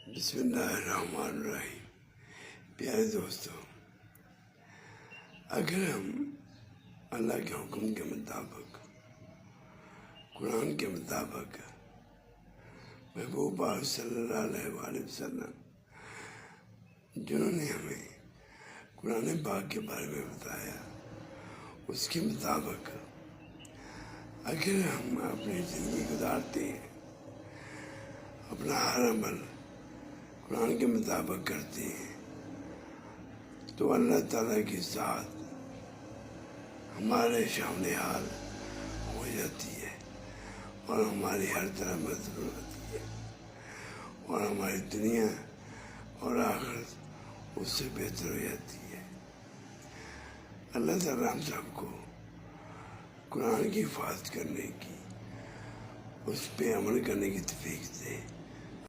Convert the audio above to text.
بسم اللہ الرحمن الرحیم۔ پیارے دوستوں، اگر ہم اللہ کے حکم کے مطابق، قرآن کے مطابق، محبوب پاک صلی اللہ علیہ وآلہ وسلم جنہوں نے ہمیں قرآن پاک کے بارے میں بتایا، اس کے مطابق اگر ہم اپنی زندگی گزارتے ہیں، اپنا ہر عمل قرآن کے مطابق کرتے ہیں، تو اللہ تعالیٰ کی ذات ہمارے شامل حال ہو جاتی ہے اور ہماری ہر طرح مدد ہوتی ہے، اور ہماری دنیا اور آخرت اس سے بہتر ہو جاتی ہے۔ اللہ تعالیٰ ہم سب کو قرآن کی حفاظت کرنے کی، اس پہ عمل کرنے کی توفیق دے۔